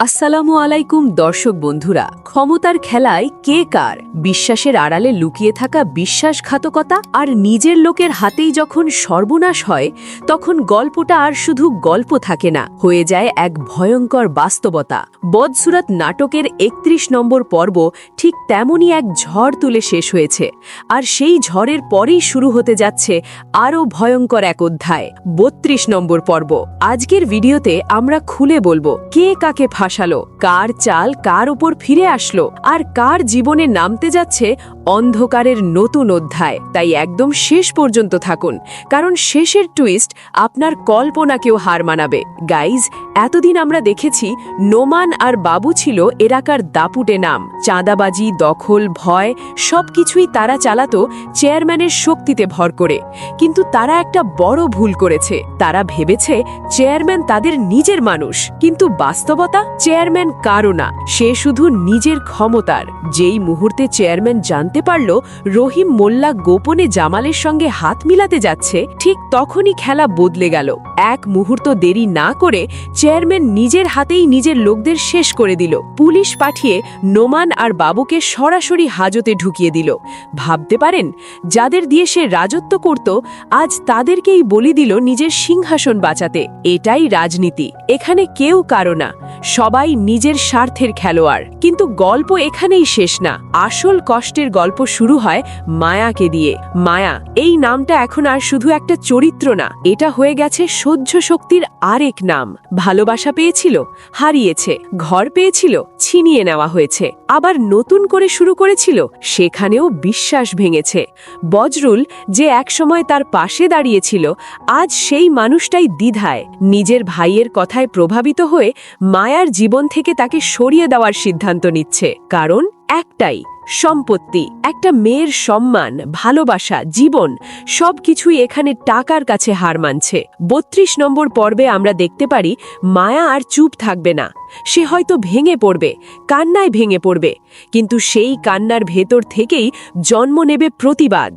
আসসালামু আলাইকুম দর্শক বন্ধুরা। ক্ষমতার খেলায় কে কার, বিশ্বাসের আড়ালে লুকিয়ে থাকা বিশ্বাসঘাতকতা আর নিজের লোকের হাতেই যখন সর্বনাশ হয়, তখন গল্পটা আর শুধু গল্প থাকে না, হয়ে যায় এক ভয়ঙ্কর বাস্তবতা। বদসুরত নাটকের ৩১ নম্বর পর্ব ঠিক তেমনই এক ঝড় তুলে শেষ হয়েছে, আর সেই ঝড়ের পরেই শুরু হতে যাচ্ছে আরও ভয়ঙ্কর এক অধ্যায়, ৩২ নম্বর পর্ব। আজকের ভিডিওতে আমরা খুলে বলবো কে কাকে ফাঁসালো, কার চাল কার উপর ফিরে আসলো, আর কার জীবনে নামতে যাচ্ছে অন্ধকারের নতুন অধ্যায়। তাই একদম শেষ পর্যন্ত থাকুন, কারণ শেষের টুইস্ট আপনার কল্পনাকেও হার মানাবে। গাইজ, এতদিন আমরা দেখেছি নোমান আর বাবু ছিল এলাকার দাপুটে নাম। চাঁদাবাজি, দখল, ভয় সবকিছুই তারা চালাতো চেয়ারম্যানের শক্তিতে ভর করে। কিন্তু তারা একটা বড় ভুল করেছে। তারা ভেবেছে চেয়ারম্যান তাদের নিজের মানুষ, কিন্তু বাস্তবতা চেয়ারম্যান কারও না, সে শুধু নিজের ক্ষমতার। যেই মুহূর্তে চেয়ারম্যান জানতে পারল রহিম মোল্লা গোপনে জামালের সঙ্গে হাত মিলাতে যাচ্ছে, ঠিক তখনই খেলা বদলে গেল। এক মুহূর্ত দেরি না করে চেয়ারম্যান নিজের হাতেই নিজের লোকদের শেষ করে দিল। পুলিশ পাঠিয়ে নোমান আর বাবুকে সরাসরি হাজতে ঢুকিয়ে দিল। ভাবতে পারেন, যাদের দিয়ে সে রাজত্ব করত, আজ তাদেরকেই বলি দিল নিজের সিংহাসন বাঁচাতে। এটাই রাজনীতি। এখানে কেউ কারো না, সবাই নিজের স্বার্থের খেলোয়াড়। কিন্তু গল্প এখানেই শেষ না। আসল কষ্টের গল্প শুরু হয় মায়াকে দিয়ে। মায়া এই নামটা এখন আর শুধু একটা চরিত্র না, এটা হয়ে গেছে সহ্য শক্তির আরেক নাম। ভালোবাসা পেয়েছিল, হারিয়েছে। ঘর পেয়েছিল, ছিনিয়ে নেওয়া হয়েছে। আবার নতুন করে শুরু করেছিল, সেখানেও বিশ্বাস ভেঙেছে। বজরুল, যে একসময় তার পাশে দাঁড়িয়েছিল, আজ সেই মানুষটাই দ্বিধায়। নিজের ভাইয়ের কথায় প্রভাবিত হয়ে মায়ার জীবন থেকে তাকে সরিয়ে দেওয়ার সিদ্ধান্ত নিচ্ছে। কারণ একটাই, সম্পত্তি। একটা মেয়ের সম্মান, ভালোবাসা, জীবন সবকিছুই এখানে টাকার কাছে হার মানছে। ৩২ নম্বর পর্বে আমরা দেখতে পারি মায়া আর চুপ থাকবে না। সে হয়তো ভেঙে পড়বে, কান্নায় ভেঙে পড়বে, কিন্তু সেই কান্নার ভেতর থেকেই জন্ম নেবে প্রতিবাদ।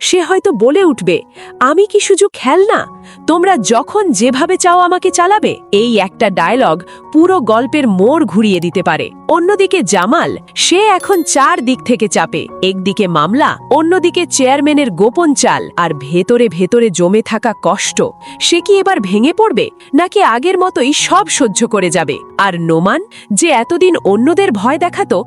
সে হয়তো বলে উঠবে, আমি কি শুধু খেলনা? তোমরা যখন যেভাবে চাও আমাকে চালাবে। এই একটা ডায়লগ পুরো গল্পের মোড় ঘুরিয়ে দিতে পারে। অন্যদিকে জামাল, সে এখন ৪ দিক থেকে চাপে। একদিকে মামলা, অন্যদিকে চেয়ারম্যানের গোপন চাল, আর ভেতরে ভেতরে জমে থাকা কষ্ট। সে কি এবার ভেঙে পড়বে, নাকি আগের মতোই সব সহ্য করে যাবে? আর নোমান, যে এতদিন অন্যদের ভয় দেখাতো,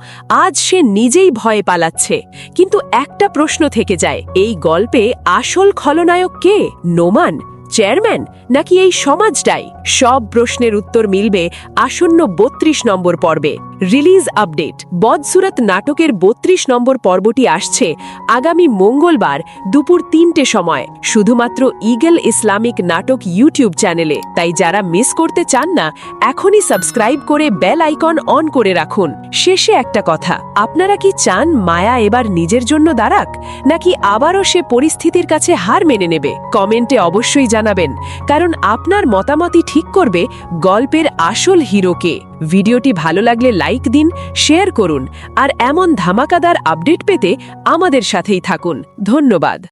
আজ সে নিজেই ভয়ে পালাচ্ছে। কিন্তু একটা প্রশ্ন থেকে যায়, এই গল্পে আসল খলনায়ক কে? নোমান, চেয়ারম্যান, নাকি এই সমাজটাই? সব প্রশ্নের উত্তর মিলবে আসন্ন ৩২ নম্বর পর্বে। Release update. বদসুরত নাটকের ৩২ নম্বর পর্বটি আসছে আগামী মঙ্গলবার দুপুর ৩টে সময়, শুধুমাত্র ইগল ইসলামিক নাটক ইউটিউব চ্যানেলে। তাই যারা মিস করতে চান না, এখনই সাবস্ক্রাইব করে বেল আইকন অন করে রাখুন। শেষে একটা কথা, আপনারা কি চান মায়া এবার নিজের জন্য দাঁড়াক, নাকি আবারও সে পরিস্থিতির কাছে হার মেনে নেবে? কমেন্টে অবশ্যই জানাবেন, কারণ আপনার মতামতই ঠিক করবে গল্পের আসল হিরোকে। ভিডিওটি ভালো লাগলে লাইক দিন, শেয়ার করুন, আর এমন ধামাকাদার আপডেট পেতে আমাদের সাথেই থাকুন। ধন্যবাদ।